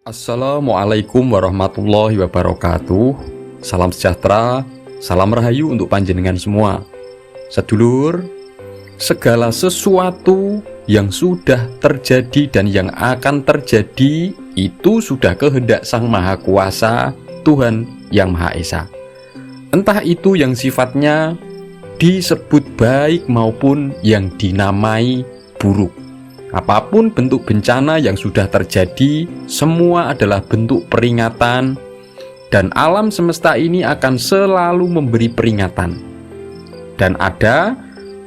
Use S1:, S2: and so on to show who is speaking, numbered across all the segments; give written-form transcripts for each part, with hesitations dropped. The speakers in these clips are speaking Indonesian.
S1: Assalamualaikum warahmatullahi wabarakatuh. Salam sejahtera, salam rahayu untuk panjenengan semua. Sedulur, segala sesuatu yang sudah terjadi dan yang akan terjadi itu sudah kehendak Sang Maha Kuasa, Tuhan Yang Maha Esa. Entah itu yang sifatnya disebut baik maupun yang dinamai buruk. Apapun bentuk bencana yang sudah terjadi, semua adalah bentuk peringatan, dan alam semesta ini akan selalu memberi peringatan. Dan ada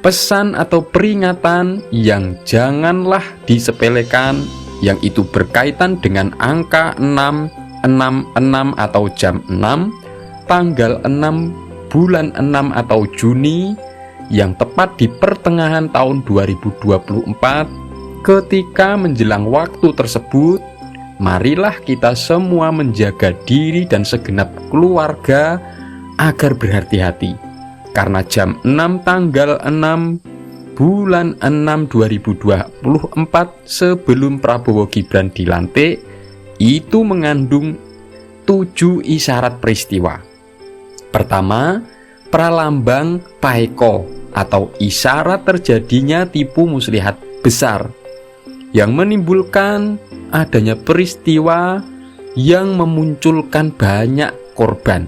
S1: pesan atau peringatan yang janganlah disepelekan, yang itu berkaitan dengan angka 666 atau jam 6, tanggal 6, bulan 6 atau Juni, yang tepat di pertengahan tahun 2024. Ketika menjelang waktu tersebut, marilah kita semua menjaga diri dan segenap keluarga agar berhati-hati. Karena jam 6 tanggal 6 bulan 6 2024 sebelum Prabowo Gibran dilantik, itu mengandung 7 isyarat peristiwa. Pertama, pralambang Paeko atau isyarat terjadinya tipu muslihat besar yang menimbulkan adanya peristiwa yang memunculkan banyak korban.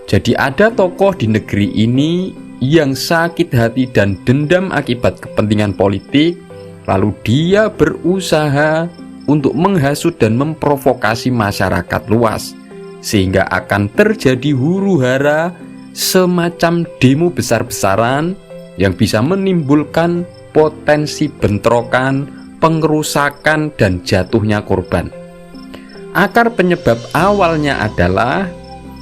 S1: Jadi ada tokoh di negeri ini yang sakit hati dan dendam akibat kepentingan politik, lalu dia berusaha untuk menghasut dan memprovokasi masyarakat luas, sehingga akan terjadi huru-hara semacam demo besar-besaran yang bisa menimbulkan potensi bentrokan, pengerusakan, dan jatuhnya korban. Akar penyebab awalnya adalah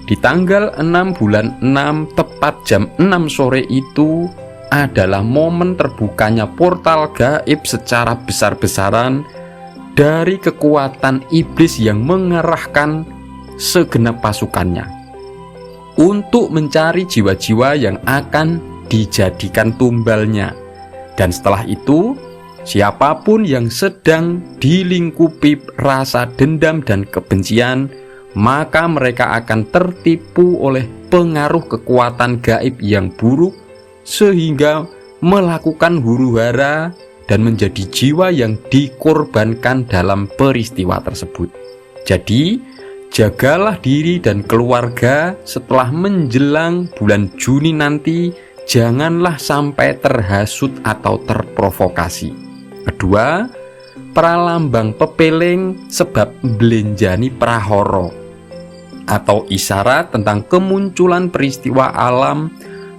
S1: di tanggal 6 bulan 6 tepat jam 6 sore itu adalah momen terbukanya portal gaib secara besar-besaran dari kekuatan iblis yang mengerahkan segenap pasukannya untuk mencari jiwa-jiwa yang akan dijadikan tumbalnya. Dan setelah itu, siapapun yang sedang dilingkupi rasa dendam dan kebencian, maka mereka akan tertipu oleh pengaruh kekuatan gaib yang buruk, sehingga melakukan huru-hara dan menjadi jiwa yang dikorbankan dalam peristiwa tersebut. Jadi, jagalah diri dan keluarga setelah menjelang bulan Juni nanti, janganlah sampai terhasut atau terprovokasi. Kedua, pralambang pepeling sebab belenjani prahoro atau isyarat tentang kemunculan peristiwa alam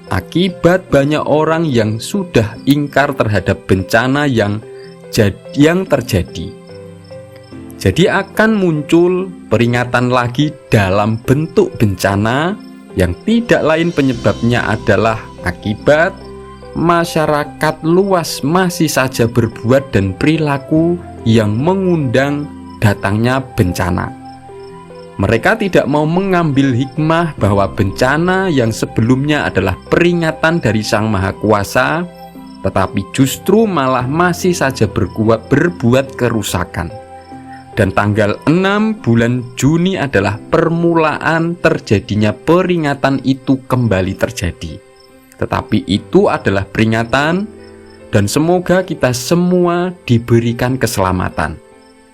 S1: akibat banyak orang yang sudah ingkar terhadap bencana yang terjadi. Jadi akan muncul peringatan lagi dalam bentuk bencana yang tidak lain penyebabnya adalah akibat masyarakat luas masih saja berbuat dan perilaku yang mengundang datangnya bencana. Mereka tidak mau mengambil hikmah bahwa bencana yang sebelumnya adalah peringatan dari Sang Maha Kuasa, tetapi justru malah masih saja berbuat kerusakan. Dan tanggal 6 bulan Juni adalah permulaan terjadinya peringatan itu kembali terjadi. Tetapi itu adalah peringatan, dan semoga kita semua diberikan keselamatan.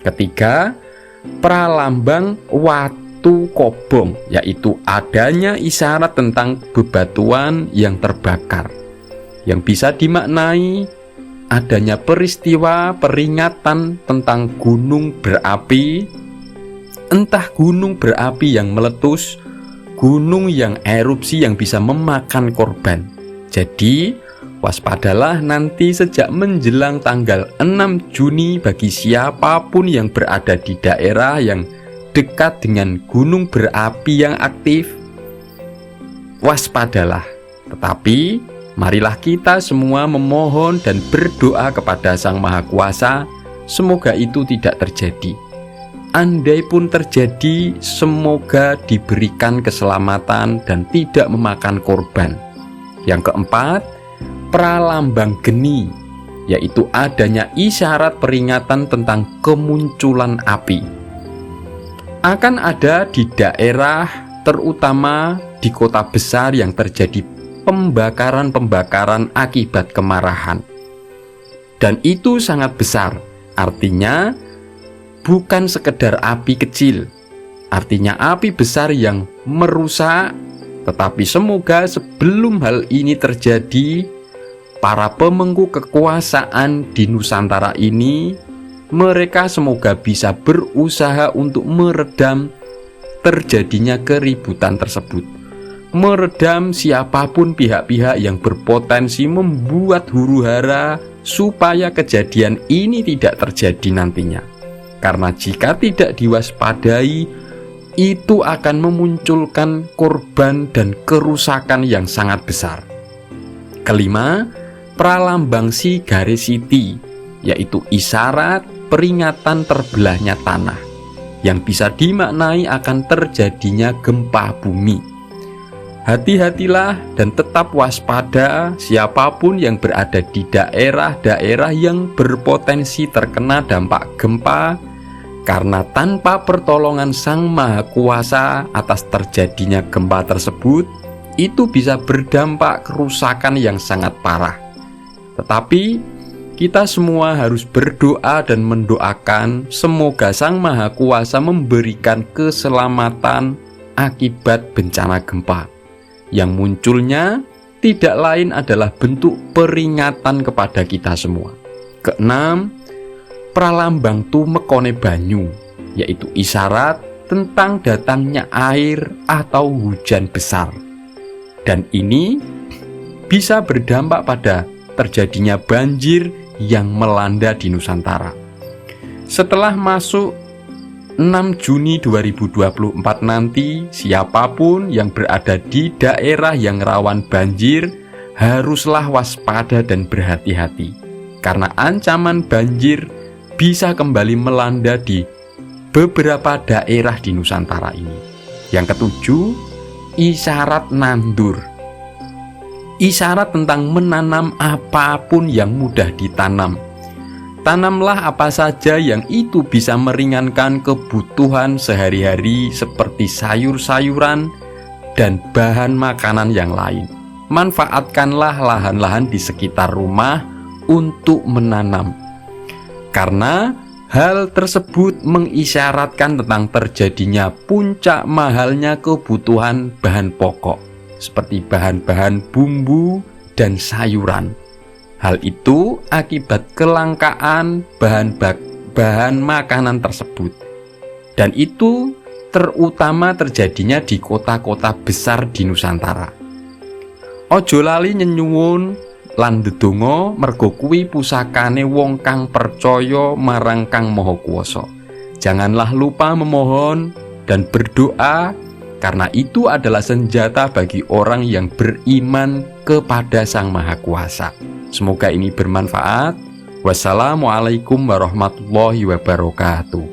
S1: Ketiga, pralambang watu kobong, yaitu adanya isyarat tentang bebatuan yang terbakar, yang bisa dimaknai adanya peristiwa peringatan tentang gunung berapi, entah gunung berapi yang meletus, gunung yang erupsi yang bisa memakan korban. Jadi, waspadalah nanti sejak menjelang tanggal 6 Juni bagi siapapun yang berada di daerah yang dekat dengan gunung berapi yang aktif. Waspadalah, tetapi marilah kita semua memohon dan berdoa kepada Sang Maha Kuasa, semoga itu tidak terjadi. Andai pun terjadi, semoga diberikan keselamatan dan tidak memakan korban. Yang keempat, pralambang geni, yaitu adanya isyarat peringatan tentang kemunculan api. Akan ada di daerah, terutama di kota besar, yang terjadi pembakaran-pembakaran akibat kemarahan. Dan itu sangat besar. Artinya bukan sekedar api kecil, artinya api besar yang merusak. Tetapi semoga sebelum hal ini terjadi, para pemangku kekuasaan di Nusantara ini, mereka semoga bisa berusaha untuk meredam terjadinya keributan tersebut, meredam siapapun pihak-pihak yang berpotensi membuat huru-hara supaya kejadian ini tidak terjadi nantinya. Karena jika tidak diwaspadai, itu akan memunculkan korban dan kerusakan yang sangat besar. Kelima, pralambang Sigarisiti, yaitu isyarat peringatan terbelahnya tanah, yang bisa dimaknai akan terjadinya gempa bumi. Hati-hatilah dan tetap waspada siapapun yang berada di daerah-daerah yang berpotensi terkena dampak gempa, karena tanpa pertolongan Sang Maha Kuasa atas terjadinya gempa tersebut, itu bisa berdampak kerusakan yang sangat parah. Tetapi kita semua harus berdoa dan mendoakan semoga Sang Maha Kuasa memberikan keselamatan akibat bencana gempa, yang munculnya tidak lain adalah bentuk peringatan kepada kita semua. Keenam, pralambang tumekone banyu, yaitu isyarat tentang datangnya air atau hujan besar. Dan ini bisa berdampak pada terjadinya banjir yang melanda di Nusantara. Setelah masuk 6 Juni 2024 nanti, siapapun yang berada di daerah yang rawan banjir haruslah waspada dan berhati-hati, karena ancaman banjir bisa kembali melanda di beberapa daerah di Nusantara ini. Yang ketujuh, isyarat nandur. Isyarat tentang menanam apapun yang mudah ditanam. Tanamlah apa saja yang itu bisa meringankan kebutuhan sehari-hari seperti sayur-sayuran dan bahan makanan yang lain. Manfaatkanlah lahan-lahan di sekitar rumah untuk menanam, karena hal tersebut mengisyaratkan tentang terjadinya puncak mahalnya kebutuhan bahan pokok seperti bahan-bahan bumbu dan sayuran. Hal itu akibat kelangkaan bahan makanan tersebut, dan itu terutama terjadinya di kota-kota besar di Nusantara. Ojo lali nyenyuwun lan ndedonga mergo kuwi pusakane wong kang percaya marang Kang Maha Kuwasa. Janganlah lupa memohon dan berdoa, karena itu adalah senjata bagi orang yang beriman kepada Sang Maha Kuasa. Semoga ini bermanfaat. Wassalamualaikum warahmatullahi wabarakatuh.